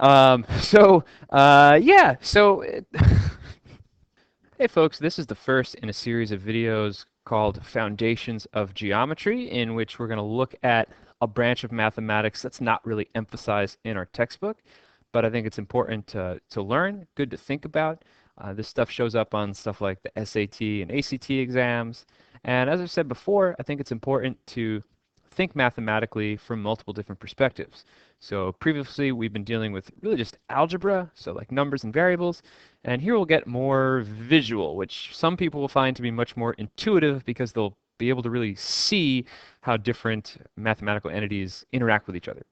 Yeah, hey folks, this is the first in a series of videos called Foundations of Geometry, in which we're going to look at a branch of mathematics that's not really emphasized in our textbook, but I think it's important to learn, good to think about. This stuff shows up on stuff like the SAT and ACT exams, and as I said before, I think it's important to think mathematically from multiple different perspectives. So previously we've been dealing with really just algebra, so like numbers and variables, and here we'll get more visual, which some people will find to be much more intuitive because they'll be able to really see how different mathematical entities interact with each other.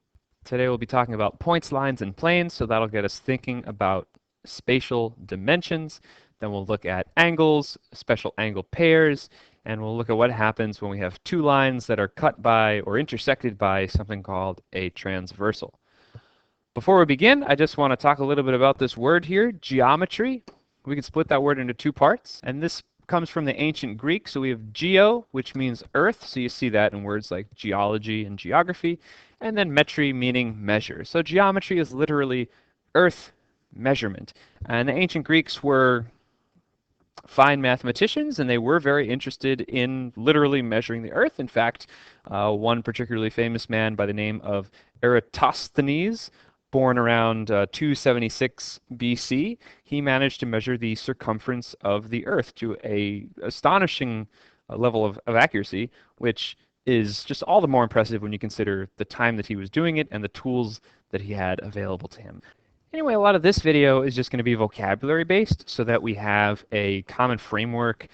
Today we'll be talking about points, lines, and planes, so that'll get us thinking about spatial dimensions. Then we'll look at angles, special angle pairs, and we'll look at what happens when we have two lines that are cut by or intersected by something called a transversal. Before we begin, I just want to talk a little bit about this word here, geometry. We can split that word into two parts, and this comes from the ancient Greek. So we have geo, which means earth, so you see that in words like geology and geography, and then metry, meaning measure. So geometry is literally earth measurement. And the ancient Greeks were fine mathematicians, and they were very interested in literally measuring the earth. In fact, one particularly famous man by the name of Eratosthenes, born around 276 BC, he managed to measure the circumference of the earth to a astonishing level of accuracy, which is just all the more impressive when you consider the time that he was doing it and the tools that he had available to him. Anyway, a lot of this video is just going to be vocabulary based so that we have a common framework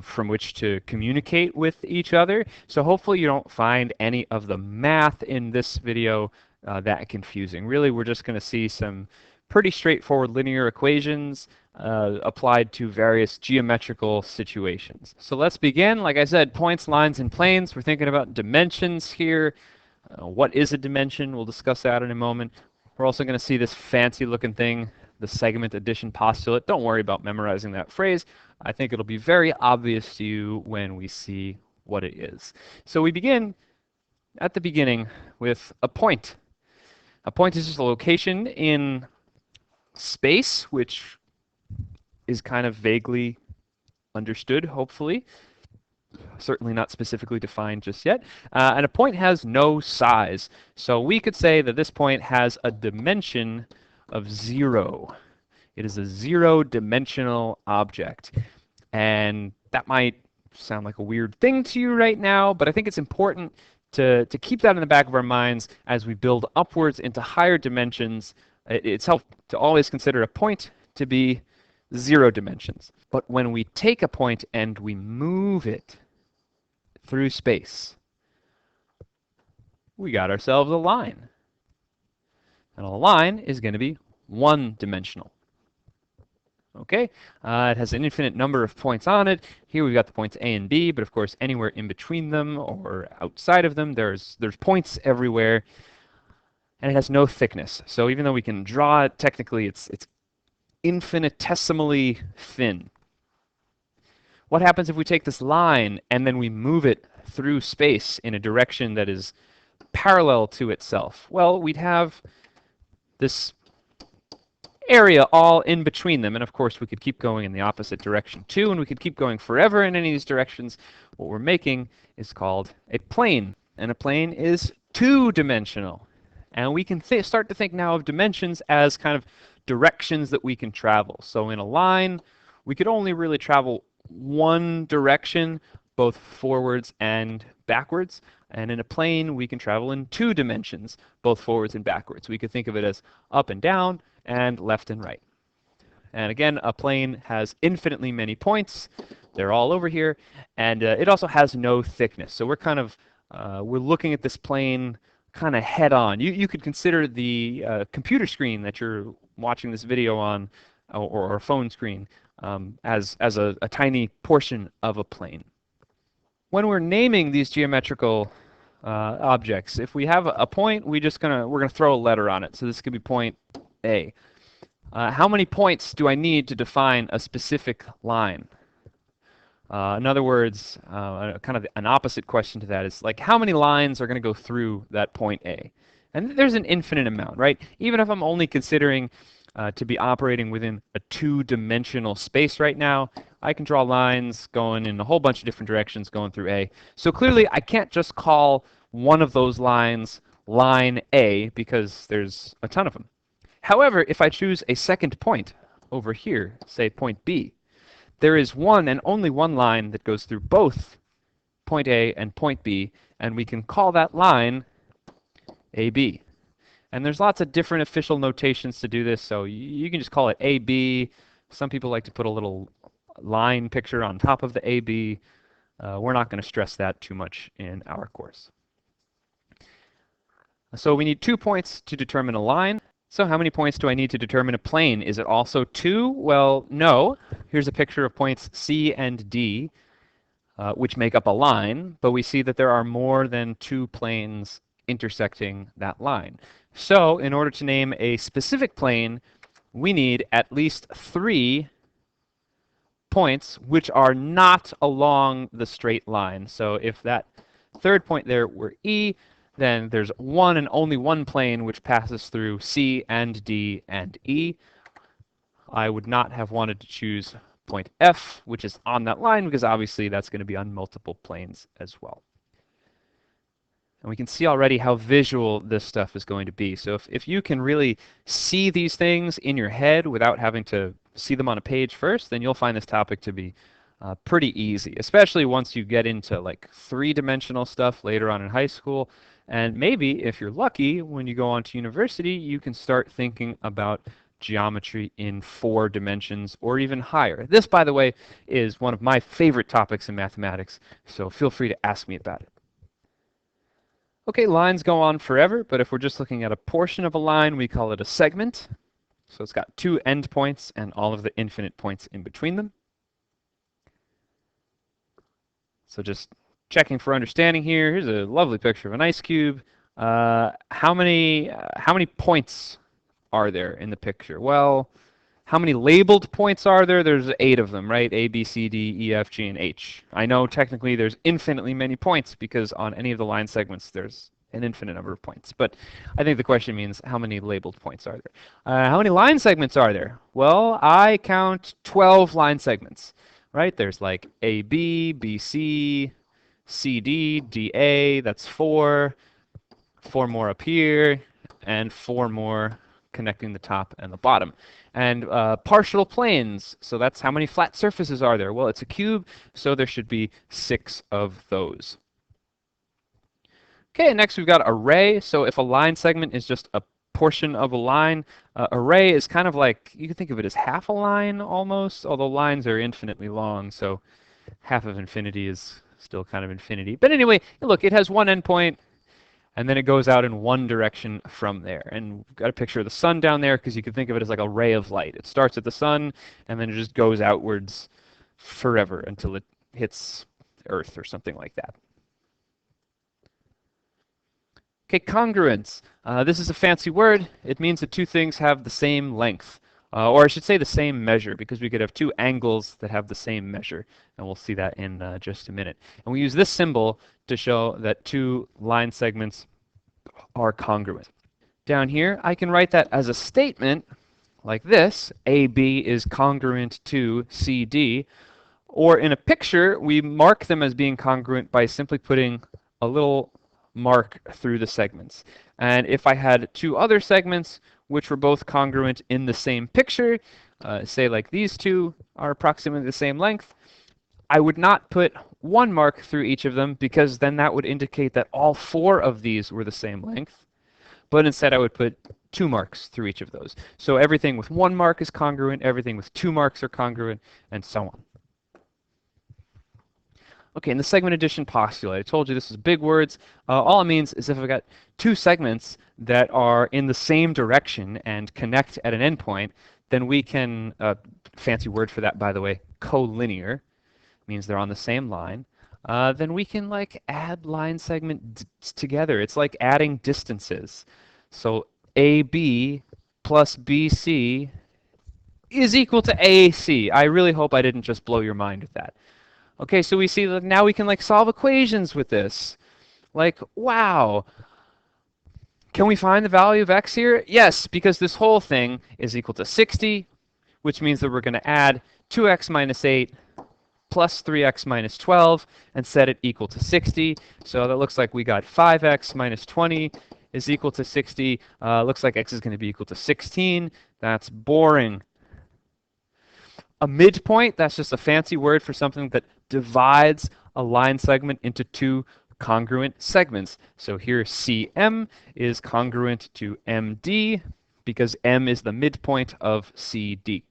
from which to communicate with each other. So hopefully you don't find any of the math in this video that confusing. Really, we're just going to see some pretty straightforward linear equations applied to various geometrical situations. So let's begin. Like I said, points, lines, and planes. We're thinking about dimensions here. What is a dimension? We'll discuss that in a moment. We're also going to see this fancy looking thing, the segment addition postulate. Don't worry about memorizing that phrase. I think it'll be very obvious to you when we see what it is. So we begin at the beginning with a point. A point is just a location in space, which is kind of vaguely understood, hopefully. Certainly not specifically defined just yet. And a point has no size. So we could say that this point has a dimension of 0. It is a zero-dimensional object. And that might sound like a weird thing to you right now, but I think it's important to keep that in the back of our minds as we build upwards into higher dimensions. It's helpful to always consider a point to be 0 dimensions. But when we take a point and we move it through space, we got ourselves a line. And a line is going to be one-dimensional. Okay, it has an infinite number of points on it. Here we've got the points A and B, but of course anywhere in between them or outside of them, there's points everywhere, and it has no thickness. So even though we can draw it, technically it's infinitesimally thin. What happens if we take this line and then we move it through space in a direction that is parallel to itself? Well, we'd have this area all in between them, and of course we could keep going in the opposite direction too, and we could keep going forever in any of these directions. What we're making is called a plane, and a plane is two-dimensional. And we can start to think now of dimensions as kind of directions that we can travel. So in a line, we could only really travel one direction, both forwards and backwards. And in a plane, we can travel in two dimensions, both forwards and backwards. We could think of it as up and down and left and right. And again, a plane has infinitely many points. They're all over here. And it also has no thickness. So we're looking at this plane kind of head on. You could consider the computer screen that you're watching this video on, or a phone screen, as a tiny portion of a plane. When we're naming these geometrical objects, if we have a point, we're gonna throw a letter on it. So this could be point A. How many points do I need to define a specific line? In other words, kind of an opposite question to that is like, how many lines are going to go through that point A? And there's an infinite amount, right? Even if I'm only considering to be operating within a two-dimensional space right now, I can draw lines going in a whole bunch of different directions going through A. So clearly, I can't just call one of those lines line A because there's a ton of them. However, if I choose a second point over here, say point B, there is one and only one line that goes through both point A and point B, and we can call that line AB. And there's lots of different official notations to do this, so you can just call it AB. Some people like to put a little line picture on top of the AB. We're not going to stress that too much in our course. So we need 2 points to determine a line. So how many points do I need to determine a plane? Is it also 2? Well, no. Here's a picture of points C and D, which make up a line, but we see that there are more than 2 planes intersecting that line. So in order to name a specific plane, we need at least 3 points which are not along the straight line. So if that third point there were E, then there's one and only one plane which passes through C and D and E. I would not have wanted to choose point F, which is on that line, because obviously that's going to be on multiple planes as well. And we can see already how visual this stuff is going to be. So if you can really see these things in your head without having to see them on a page first, then you'll find this topic to be pretty easy, especially once you get into like 3-dimensional stuff later on in high school. And maybe, if you're lucky, when you go on to university, you can start thinking about geometry in 4 dimensions or even higher. This, by the way, is one of my favorite topics in mathematics, so feel free to ask me about it. Okay, lines go on forever, but if we're just looking at a portion of a line, we call it a segment. So it's got 2 endpoints and all of the infinite points in between them. So just checking for understanding here. Here's a lovely picture of an ice cube. How many points are there in the picture? Well, how many labeled points are there? There's 8 of them, right? A, B, C, D, E, F, G, and H. I know technically there's infinitely many points because on any of the line segments there's an infinite number of points. But I think the question means how many labeled points are there? How many line segments are there? Well, I count 12 line segments, right? There's like AB, BC, CD, DA, that's 4. 4 more up here, and 4 more connecting the top and the bottom. And partial planes, so that's how many flat surfaces are there? Well, it's a cube, so there should be 6 of those. Okay, next we've got array. So if a line segment is just a portion of a line, array is kind of like, you can think of it as half a line almost, although lines are infinitely long, so half of infinity is still kind of infinity. But anyway, look, it has one endpoint, and then it goes out in one direction from there. And we've got a picture of the sun down there because you can think of it as like a ray of light. It starts at the sun, and then it just goes outwards forever until it hits Earth or something like that. Okay, congruence. This is a fancy word. It means that 2 things have the same length. Or I should say the same measure, because we could have 2 angles that have the same measure. And we'll see that in just a minute. And we use this symbol to show that 2 line segments are congruent. Down here, I can write that as a statement like this. AB is congruent to CD. Or in a picture, we mark them as being congruent by simply putting a little mark through the segments. And if I had 2 other segments which were both congruent in the same picture, say like these 2 are approximately the same length, I would not put 1 mark through each of them because then that would indicate that all 4 of these were the same length. But instead I would put 2 marks through each of those. So everything with 1 mark is congruent, everything with 2 marks are congruent, and so on. Okay, in the segment addition postulate, I told you this is big words. All it means is if I've got 2 segments that are in the same direction and connect at an endpoint, then we can, fancy word for that by the way, collinear, means they're on the same line, then we can like add line segments together. It's like adding distances. So AB plus BC is equal to AC. I really hope I didn't just blow your mind with that. Okay, so we see that now we can like solve equations with this. Like, wow, Can we find the value of x here? Yes, because this whole thing is equal to 60, which means that we're going to add 2x minus 8 plus 3x minus 12 and set it equal to 60. So that looks like we got 5x minus 20 is equal to 60. Looks like x is going to be equal to 16. That's boring. A midpoint, that's just a fancy word for something that divides a line segment into two congruent segments. So here CM is congruent to MD because M is the midpoint of CD.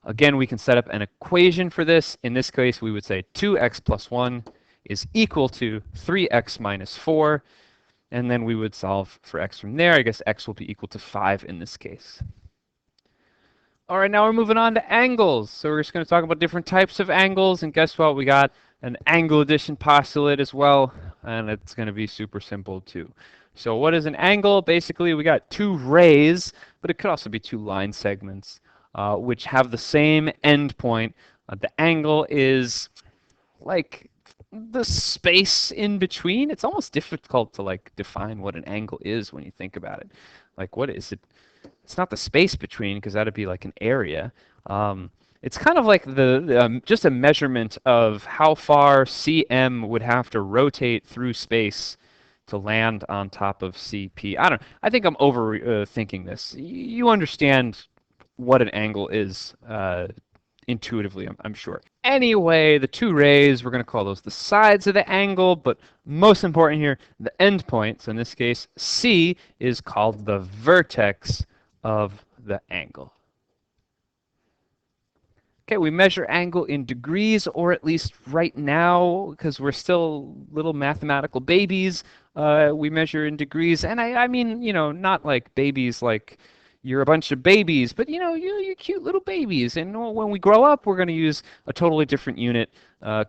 Again, we can set up an equation for this. In this case, we would say 2x plus 1 is equal to 3x minus 4. And then we would solve for x from there. I guess x will be equal to 5 in this case. All right, now we're moving on to angles. So we're just going to talk about different types of angles. And guess what? We got an angle addition postulate as well. And it's going to be super simple too. So what is an angle? Basically, we got two rays, but it could also be two line segments, which have the same endpoint. The angle is like the space in between. It's almost difficult to like define what an angle is when you think about it. Like, what is it? It's not the space between, because that'd be like an area. It's kind of like just a measurement of how far CM would have to rotate through space to land on top of CP. I think I'm overthinking this. You understand what an angle is intuitively, I'm sure. Anyway, the two rays, we're going to call those the sides of the angle, but most important here, the endpoint. So in this case, C is called the vertex of the angle. Okay, we measure angle in degrees, or at least right now, because we're still little mathematical babies, we measure in degrees. And I mean, you know, not like babies like you're a bunch of babies, but you know, you're cute little babies. And when we grow up, we're going to use a totally different unit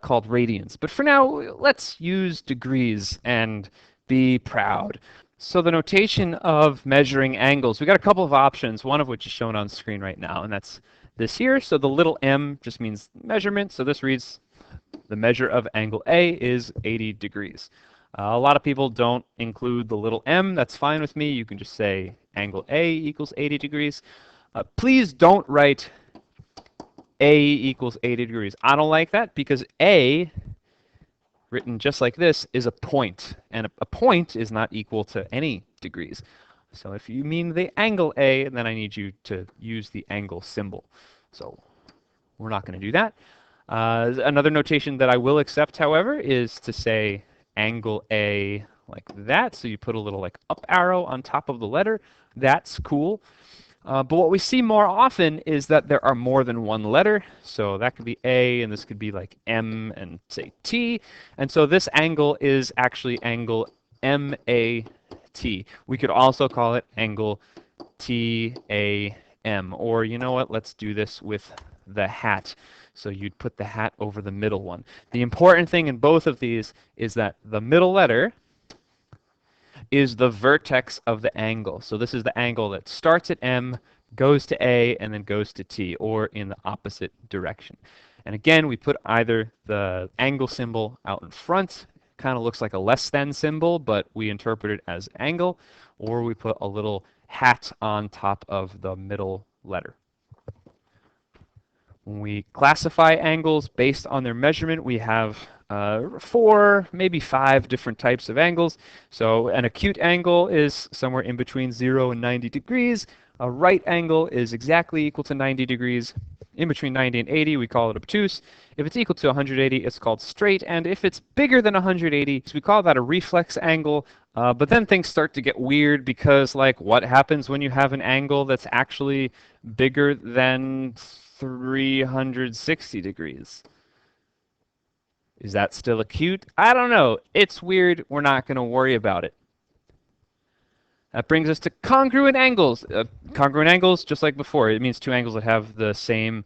called radians. But for now, let's use degrees and be proud. So the notation of measuring angles, we got a couple of options, one of which is shown on screen right now, and that's this here. So the little m just means measurement. So this reads the measure of angle A is 80 degrees. A lot of people don't include the little m. That's fine with me. You can just say angle A equals 80 degrees. Please don't write A equals 80 degrees. I don't like that because A, written just like this, is a point. And a point is not equal to any degrees. So if you mean the angle A, then I need you to use the angle symbol. So we're not going to do that. Another notation that I will accept, however, is to say angle A like that. So you put a little like up arrow on top of the letter. That's cool. But what we see more often is that there are more than one letter. So that could be A, and this could be like M and say T. And so this angle is actually angle MAT. We could also call it angle TAM. Or you know what? Let's do this with the hat. So you'd put the hat over the middle one. The important thing in both of these is that the middle letter is the vertex of the angle. So this is the angle that starts at M, goes to A, and then goes to T, or in the opposite direction. And again, we put either the angle symbol out in front, kind of looks like a less than symbol, but we interpret it as angle, or we put a little hat on top of the middle letter. When we classify angles based on their measurement, we have 4, maybe 5 different types of angles. So an acute angle is somewhere in between 0 and 90 degrees. A right angle is exactly equal to 90 degrees. In between 90 and 80, we call it obtuse. If it's equal to 180, it's called straight. And if it's bigger than 180, we call that a reflex angle. But then things start to get weird because, like, what happens when you have an angle that's actually bigger than 360 degrees? Is that still acute? I don't know. It's weird. We're not going to worry about it. That brings us to congruent angles. Congruent angles, just like before, it means two angles that have the same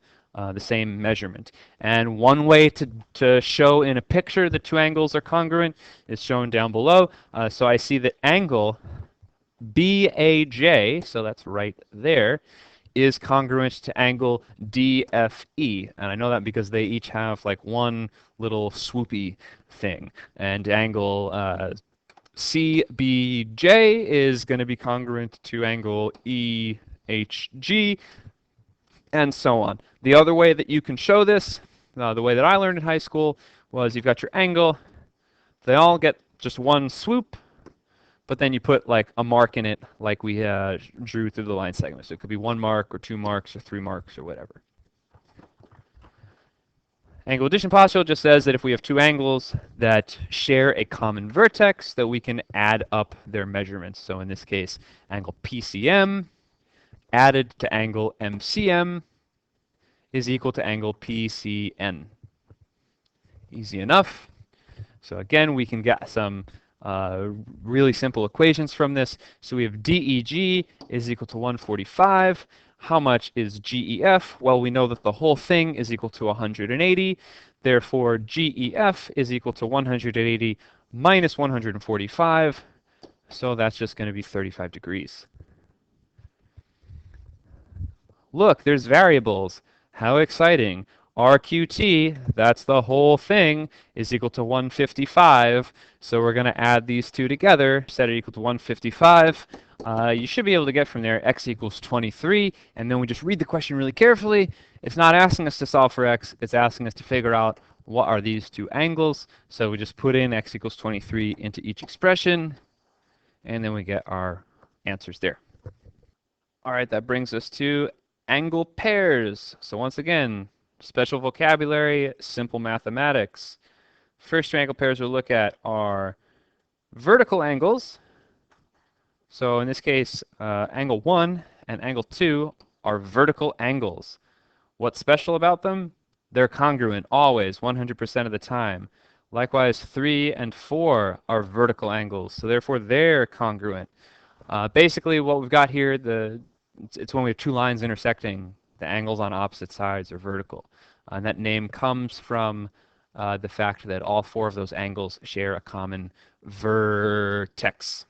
measurement. And one way to show in a picture that two angles are congruent is shown down below. So I see that angle BAJ, so that's right there, is congruent to angle DFE. And I know that because they each have like one little swoopy thing. And angle CBJ is going to be congruent to angle EHG, and so on. The other way that you can show this, the way that I learned in high school, was you've got your angle. They all get just one swoop, but then you put like a mark in it like we drew through the line segment. So it could be 1 mark or 2 marks or 3 marks or whatever. Angle addition postulate just says that if we have two angles that share a common vertex, that we can add up their measurements. So in this case, angle PCM added to angle MCM is equal to angle PCN. Easy enough. So again, we can get some really simple equations from this. So we have DEG is equal to 145. How much is GEF? Well, we know that the whole thing is equal to 180. Therefore, GEF is equal to 180 minus 145. So that's just going to be 35 degrees. Look, there's variables. How exciting. RQT, that's the whole thing, is equal to 155. So we're going to add these two together, set it equal to 155. You should be able to get from there x equals 23, and then we just read the question really carefully. It's not asking us to solve for x, it's asking us to figure out what are these two angles. So we just put in x equals 23 into each expression, and then we get our answers there. All right, that brings us to angle pairs. So once again, special vocabulary, simple mathematics. First two angle pairs we'll look at are vertical angles. So in this case, angle 1 and angle 2 are vertical angles. What's special about them? They're congruent always, 100% of the time. Likewise, 3 and 4 are vertical angles, so therefore they're congruent. Basically, what we've got here, it's when we have two lines intersecting, the angles on opposite sides are vertical. And that name comes from the fact that all 4 of those angles share a common vertex.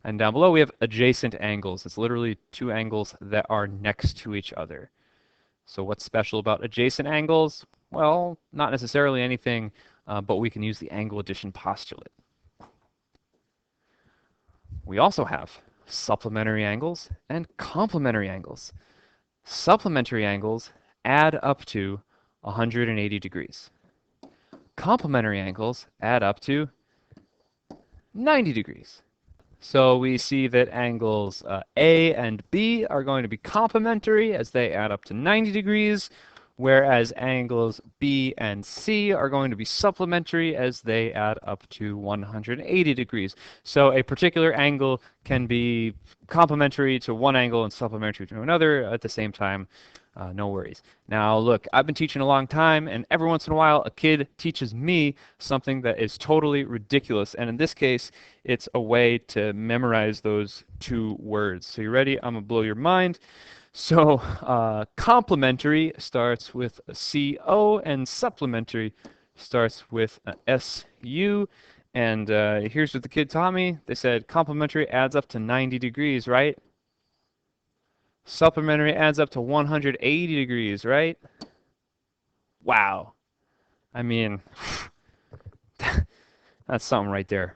And down below we have adjacent angles. It's literally two angles that are next to each other. So what's special about adjacent angles? Well, not necessarily anything, but we can use the angle addition postulate. We also have supplementary angles and complementary angles. Supplementary angles add up to 180 degrees. Complementary angles add up to 90 degrees. So we see that angles A and B are going to be complementary as they add up to 90 degrees, whereas angles B and C are going to be supplementary as they add up to 180 degrees. So a particular angle can be complementary to one angle and supplementary to another at the same time. No worries. Now look, I've been teaching a long time, and every once in a while a kid teaches me something that is totally ridiculous. And in this case, it's a way to memorize those two words. So you ready? I'm going to blow your mind. So complementary starts with a CO, and supplementary starts with a SU. And here's what the kid taught me. They said complementary adds up to 90 degrees, right? Supplementary adds up to 180 degrees, right? Wow. I mean, that's something right there.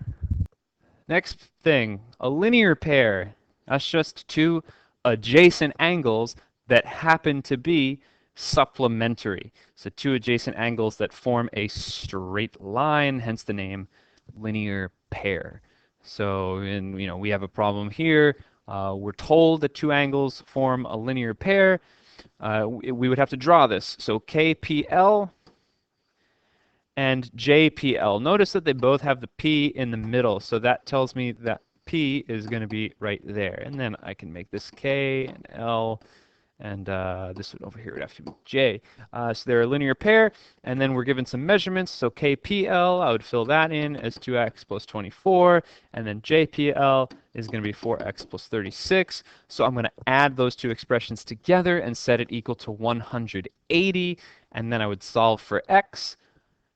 Next thing, a linear pair. That's just two adjacent angles that happen to be supplementary. So two adjacent angles that form a straight line, hence the name linear pair. So we have a problem here. We're told that two angles form a linear pair. We would have to draw this. So KPL and JPL. Notice that they both have the P in the middle, so that tells me that P is going to be right there. And then I can make this K and L, and this one over here would have to be J. So they're a linear pair, and then we're given some measurements. So KPL, I would fill that in as 2x plus 24, and then JPL is going to be 4x plus 36. So I'm going to add those two expressions together and set it equal to 180, and then I would solve for x.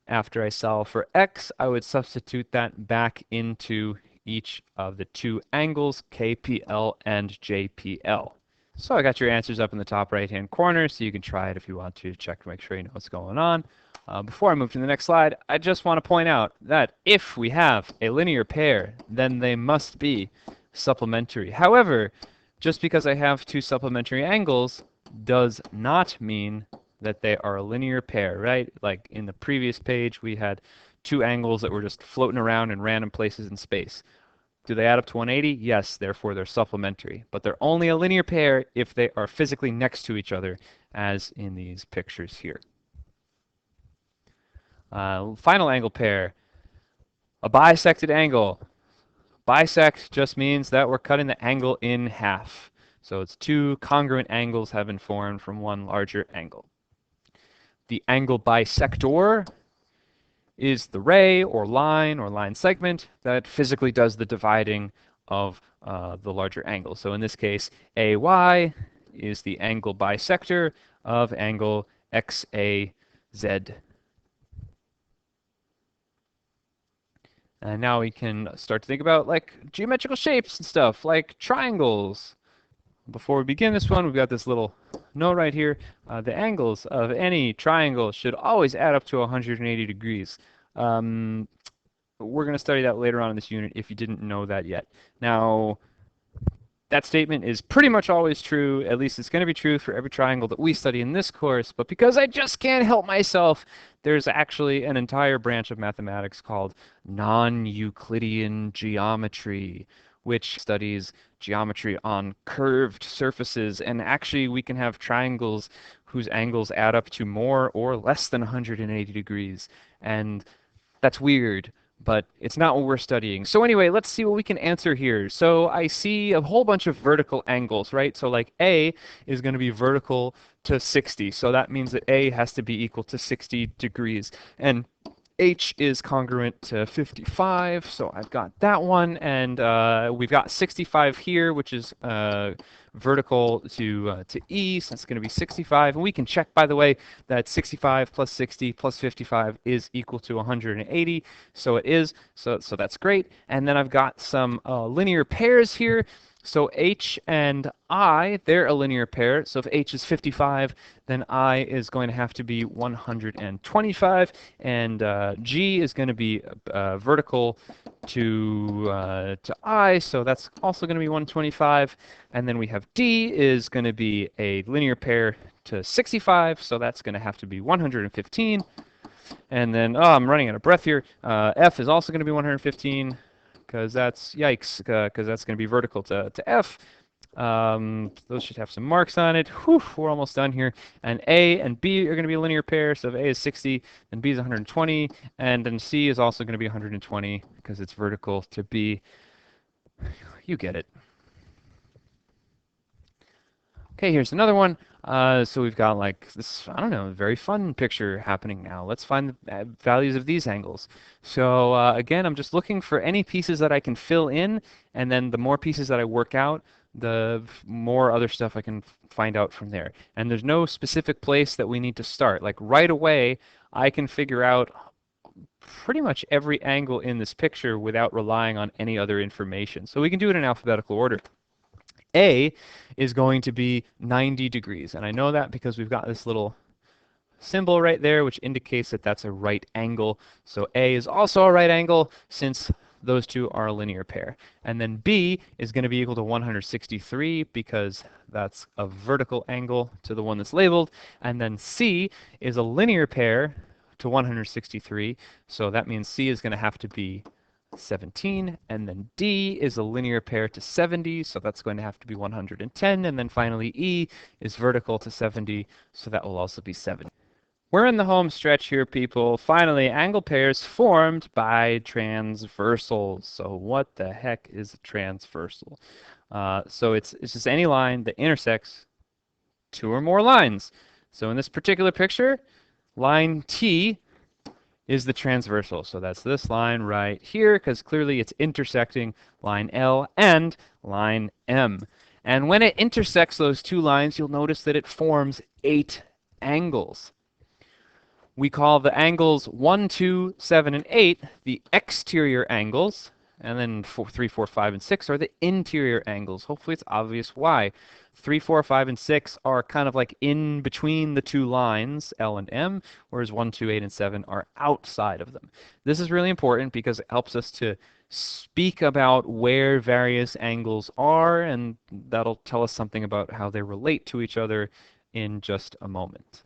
After I solve for x, I would substitute that back into each of the two angles, KPL and JPL. So I got your answers up in the top right-hand corner, so you can try it if you want to check to make sure you know what's going on. Before I move to the next slide, I just want to point out that if we have a linear pair, then they must be supplementary. However, just because I have two supplementary angles does not mean that they are a linear pair, right? Like in the previous page, we had two angles that were just floating around in random places in space. Do they add up to 180? Yes, therefore they're supplementary. But they're only a linear pair if they are physically next to each other, as in these pictures here. Final angle pair, a bisected angle. Bisect just means that we're cutting the angle in half. So it's two congruent angles have been formed from one larger angle. The angle bisector is the ray or line segment that physically does the dividing of the larger angle. So in this case, AY is the angle bisector of angle XAZ. And now we can start to think about like geometrical shapes and stuff, like triangles. Before we begin this one, we've got this little note right here. The angles of any triangle should always add up to 180 degrees. We're going to study that later on in this unit if you didn't know that yet. Now, that statement is pretty much always true. At least it's going to be true for every triangle that we study in this course. But because I just can't help myself, there's actually an entire branch of mathematics called non-Euclidean geometry, which studies geometry on curved surfaces. And actually, we can have triangles whose angles add up to more or less than 180 degrees. And that's weird, but it's not what we're studying. So anyway, let's see what we can answer here. So I see a whole bunch of vertical angles, right? So like A is going to be vertical to 60. So that means that A has to be equal to 60 degrees. And H is congruent to 55, so I've got that one, and we've got 65 here, which is vertical to E, so it's going to be 65. And we can check, by the way, that 65 plus 60 plus 55 is equal to 180, so it is, so that's great. And then I've got some linear pairs here. So H and I, they're a linear pair. So if H is 55, then I is going to have to be 125, and G is going to be vertical to I, so that's also going to be 125. And then we have D is going to be a linear pair to 65, so that's going to have to be 115. And then, oh, I'm running out of breath here. F is also going to be 115. Because that's, yikes, because that's going to be vertical to F. Those should have some marks on it. Whew, we're almost done here. And A and B are going to be a linear pair. So if A is 60, then B is 120. And then C is also going to be 120 because it's vertical to B. You get it. Okay, here's another one. So we've got like this, I don't know, very fun picture happening now. Let's find the values of these angles. So again, I'm just looking for any pieces that I can fill in, and then the more pieces that I work out, the more other stuff I can find out from there. And there's no specific place that we need to start. Like right away, I can figure out pretty much every angle in this picture without relying on any other information. So we can do it in alphabetical order. A is going to be 90 degrees, and I know that because we've got this little symbol right there which indicates that that's a right angle. So A is also a right angle since those two are a linear pair. And then B is going to be equal to 163 because that's a vertical angle to the one that's labeled. And then C is a linear pair to 163, so that means C is going to have to be 17, and then D is a linear pair to 70, so that's going to have to be 110, and then finally E is vertical to 70, so that will also be 70. We're in the home stretch here, people. Finally, angle pairs formed by transversals. So what the heck is a transversal? So it's just any line that intersects two or more lines. So in this particular picture, line T is the transversal. So that's this line right here, because clearly it's intersecting line L and line M. And when it intersects those two lines, you'll notice that it forms 8 angles. We call the angles 1, 2, 7, and 8 the exterior angles, And then 3, 4, 5, and 6 are the interior angles. Hopefully it's obvious why. 3, 4, 5, and 6 are kind of like in between the two lines, L and M, whereas 1, 2, 8, and 7 are outside of them. This is really important because it helps us to speak about where various angles are, and that'll tell us something about how they relate to each other in just a moment.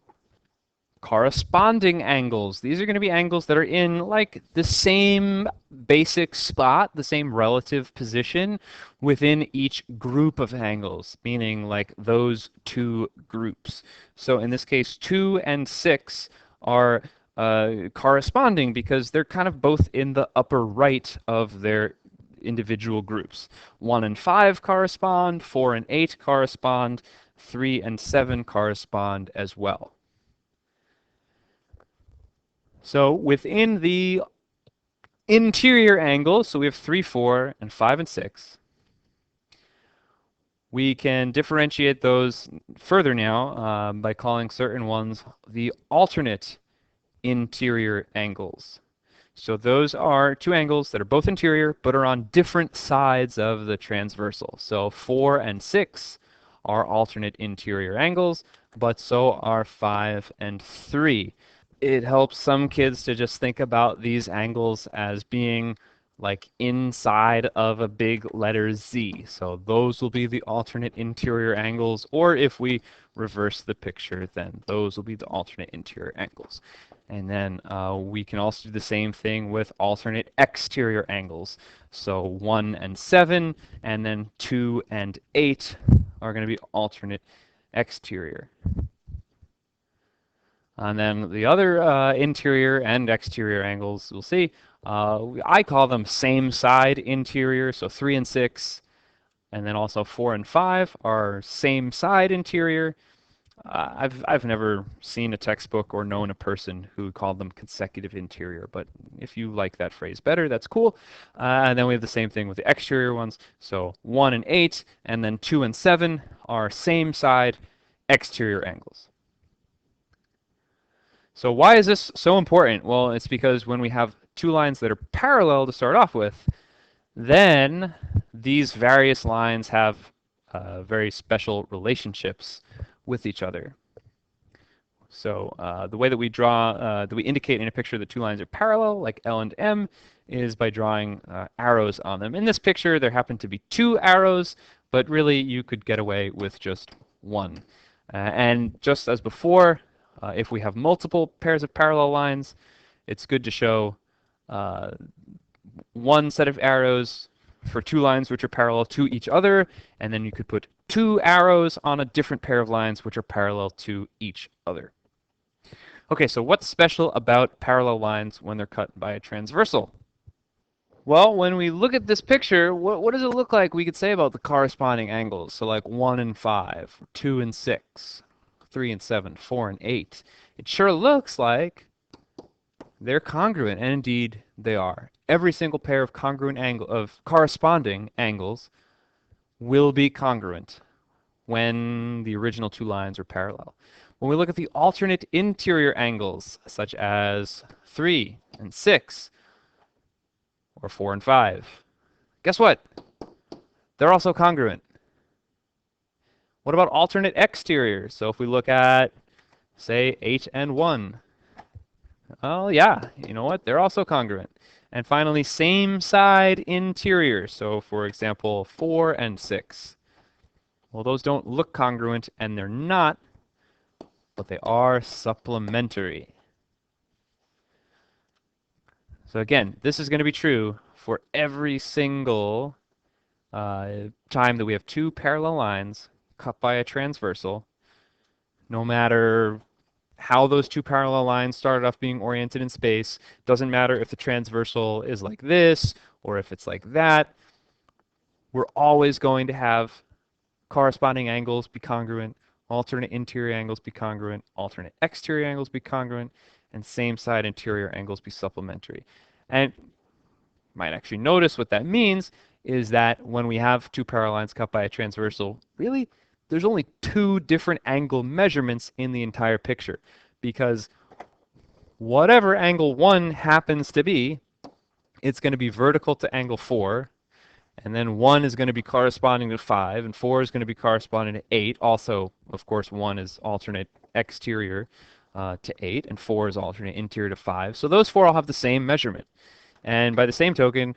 Corresponding angles. These are going to be angles that are in like the same basic spot, the same relative position within each group of angles, meaning like those two groups. So in this case, 2 and 6 are corresponding because they're kind of both in the upper right of their individual groups. 1 and 5 correspond, 4 and 8 correspond, 3 and 7 correspond as well. So within the interior angles, so we have 3, 4, and 5 and 6, we can differentiate those further now by calling certain ones the alternate interior angles. So those are two angles that are both interior but are on different sides of the transversal. So 4 and 6 are alternate interior angles, but so are 5 and 3. It helps some kids to just think about these angles as being like inside of a big letter Z. So those will be the alternate interior angles, or if we reverse the picture, then those will be the alternate interior angles. And then we can also do the same thing with alternate exterior angles. So 1 and 7, and then 2 and 8 are going to be alternate exterior. And then the other interior and exterior angles, we'll see. I call them same side interior, so 3 and 6, and then also 4 and 5 are same side interior. I've never seen a textbook or known a person who called them consecutive interior, but if you like that phrase better, that's cool. And then we have the same thing with the exterior ones. So 1 and 8, and then 2 and 7 are same side exterior angles. So why is this so important? Well, it's because when we have two lines that are parallel to start off with, then these various lines have very special relationships with each other. So the way that we draw, that we indicate in a picture that two lines are parallel, like L and M, is by drawing arrows on them. In this picture, there happen to be two arrows, but really you could get away with just one. And just as before, if we have multiple pairs of parallel lines, it's good to show one set of arrows for two lines which are parallel to each other, and then you could put two arrows on a different pair of lines which are parallel to each other. Okay, so what's special about parallel lines when they're cut by a transversal? Well, when we look at this picture, what does it look like we could say about the corresponding angles? So like 1 and 5, 2 and 6, 3 and 7, 4 and 8. It sure looks like they're congruent, and indeed they are. Every single pair of corresponding angles will be congruent when the original two lines are parallel. When we look at the alternate interior angles, such as 3 and 6, or 4 and 5, guess what? They're also congruent. What about alternate exterior? So if we look at, say, 8 and 1, oh yeah, you know what? They're also congruent. And finally, same side interior. So for example, 4 and 6. Well, those don't look congruent, and they're not, but they are supplementary. So again, this is going to be true for every single time that we have two parallel lines cut by a transversal, no matter how those two parallel lines started off being oriented in space. Doesn't matter if the transversal is like this or if it's like that. We're always going to have corresponding angles be congruent, alternate interior angles be congruent, alternate exterior angles be congruent, and same side interior angles be supplementary. And you might actually notice what that means is that when we have two parallel lines cut by a transversal, really there's only two different angle measurements in the entire picture, because whatever angle 1 happens to be, it's going to be vertical to angle 4, and then 1 is going to be corresponding to 5, and 4 is going to be corresponding to 8. Also, of course, 1 is alternate exterior to 8, and 4 is alternate interior to 5. So those 4 all have the same measurement. And by the same token,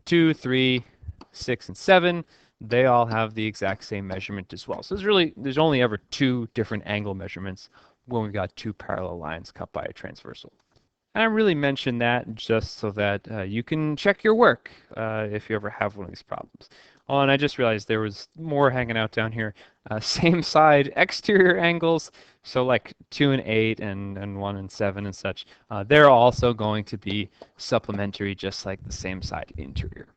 2, 3, 6, and 7, they all have the exact same measurement as well. So there's only ever 2 different angle measurements when we've got 2 parallel lines cut by a transversal. And I really mention that just so that you can check your work if you ever have one of these problems. Oh, and I just realized there was more hanging out down here. Same side exterior angles, so like 2 and 8 and 1 and 7 and such. They're also going to be supplementary, just like the same side interior.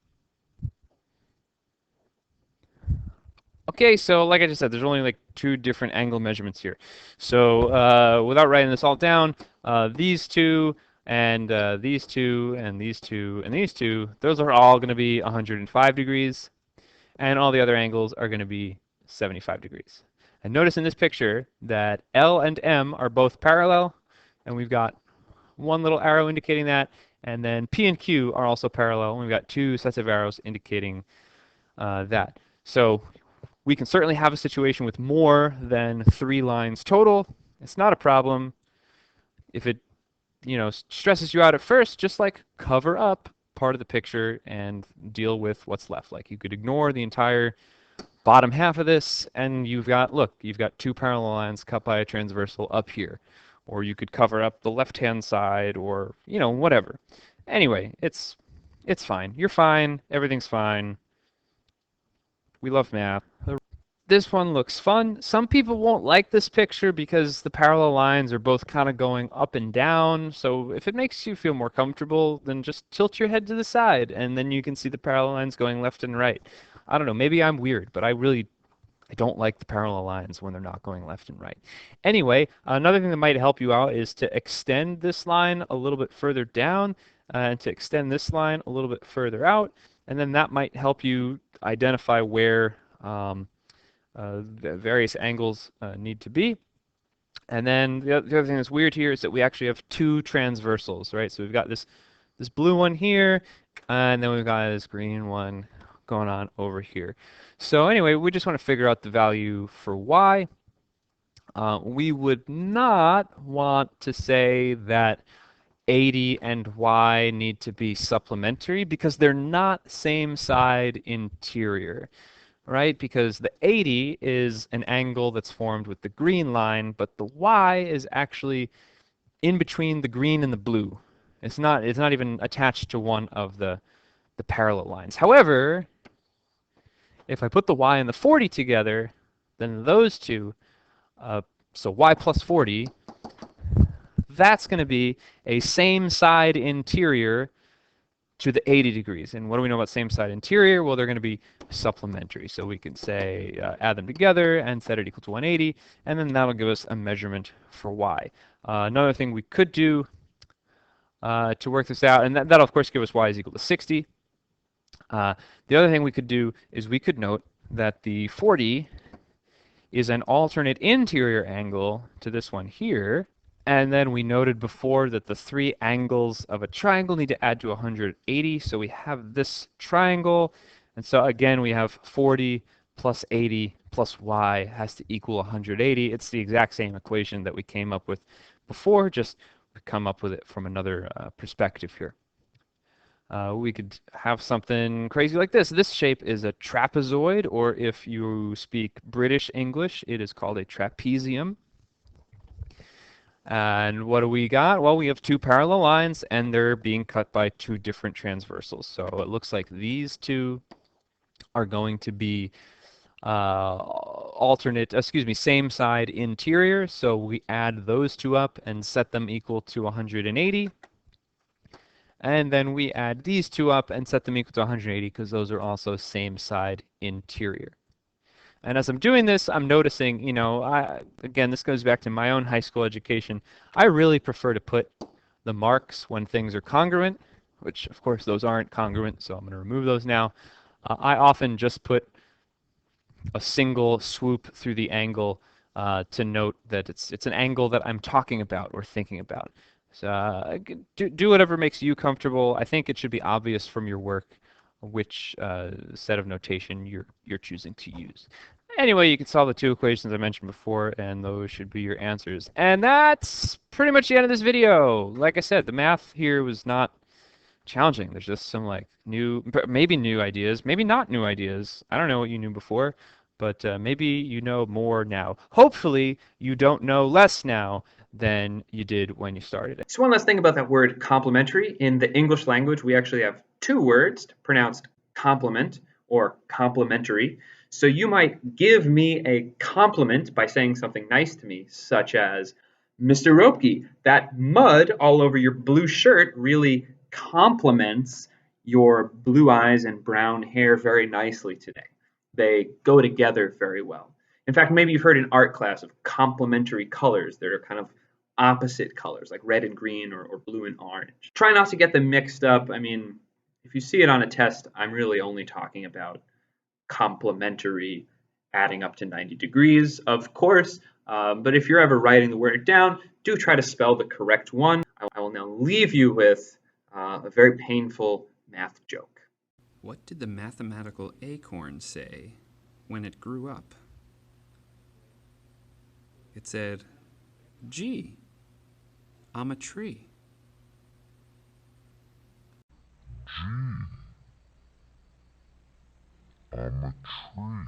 Okay, so like I just said, there's only like 2 different angle measurements here. So without writing this all down, these 2 and these 2 and these 2 and these 2, those are all going to be 105 degrees, and all the other angles are going to be 75 degrees. And notice in this picture that L and M are both parallel, and we've got one little arrow indicating that, and then P and Q are also parallel, and we've got 2 sets of arrows indicating that. So we can certainly have a situation with more than 3 lines total. It's not a problem. If it, stresses you out at first, just like cover up part of the picture and deal with what's left. Like you could ignore the entire bottom half of this, and you've got 2 parallel lines cut by a transversal up here. Or you could cover up the left-hand side, or, whatever. Anyway, it's fine. You're fine. Everything's fine. We love math. This one looks fun. Some people won't like this picture because the parallel lines are both kind of going up and down. So if it makes you feel more comfortable, then just tilt your head to the side and then you can see the parallel lines going left and right. I don't know, maybe I'm weird, but I don't like the parallel lines when they're not going left and right. Anyway, another thing that might help you out is to extend this line a little bit further down and to extend this line a little bit further out. And then that might help you identify where the various angles need to be. And then the other thing that's weird here is that we actually have 2 transversals, right? So we've got this blue one here, and then we've got this green one going on over here. So anyway, we just want to figure out the value for y. We would not want to say that 80 and y need to be supplementary because they're not same side interior, right? Because the 80 is an angle that's formed with the green line, but the y is actually in between the green and the blue. It's not even attached to one of the parallel lines. However, if I put the y and the 40 together, then those two, so y plus 40, that's going to be a same side interior to the 80 degrees. And what do we know about same side interior? Well, they're going to be supplementary. So we can say add them together and set it equal to 180, and then that'll give us a measurement for y. Another thing we could do to work this out, and that'll of course give us y is equal to 60. The other thing we could do is we could note that the 40 is an alternate interior angle to this one here. And then we noted before that the 3 angles of a triangle need to add to 180. So we have this triangle. And so again, we have 40 plus 80 plus y has to equal 180. It's the exact same equation that we came up with before, just we come up with it from another perspective here. We could have something crazy like this. This shape is a trapezoid, or if you speak British English, it is called a trapezium. And what do we got? Well, we have 2 parallel lines, and they're being cut by 2 different transversals. So it looks like these 2 are going to be same side interior. So we add those 2 up and set them equal to 180. And then we add these 2 up and set them equal to 180 because those are also same side interior. And as I'm doing this, I'm noticing, again, this goes back to my own high school education. I really prefer to put the marks when things are congruent, which of course those aren't congruent, so I'm going to remove those now. I often just put a single swoop through the angle to note that it's an angle that I'm talking about or thinking about. So do whatever makes you comfortable. I think it should be obvious from your work which set of notation you're choosing to use. Anyway, you can solve the two equations I mentioned before, and those should be your answers. And that's pretty much the end of this video. Like I said, the math here was not challenging. There's just some like maybe new ideas, maybe not new ideas. I don't know what you knew before, but maybe you know more now. Hopefully, you don't know less now than you did when you started it. So one last thing about that word complementary. In the English language, we actually have two words pronounced complement or complementary. So you might give me a compliment by saying something nice to me, such as, Mr. Ropke, that mud all over your blue shirt really complements your blue eyes and brown hair very nicely today. They go together very well. In fact, maybe you've heard in art class of complementary colors that are kind of opposite colors, like red and green or blue and orange. Try not to get them mixed up. I mean, if you see it on a test, I'm really only talking about complementary adding up to 90 degrees, of course. But if you're ever writing the word down, do try to spell the correct one. I will now leave you with a very painful math joke. What did the mathematical acorn say when it grew up? It said, "Gee, I'm a tree." I'm a tree.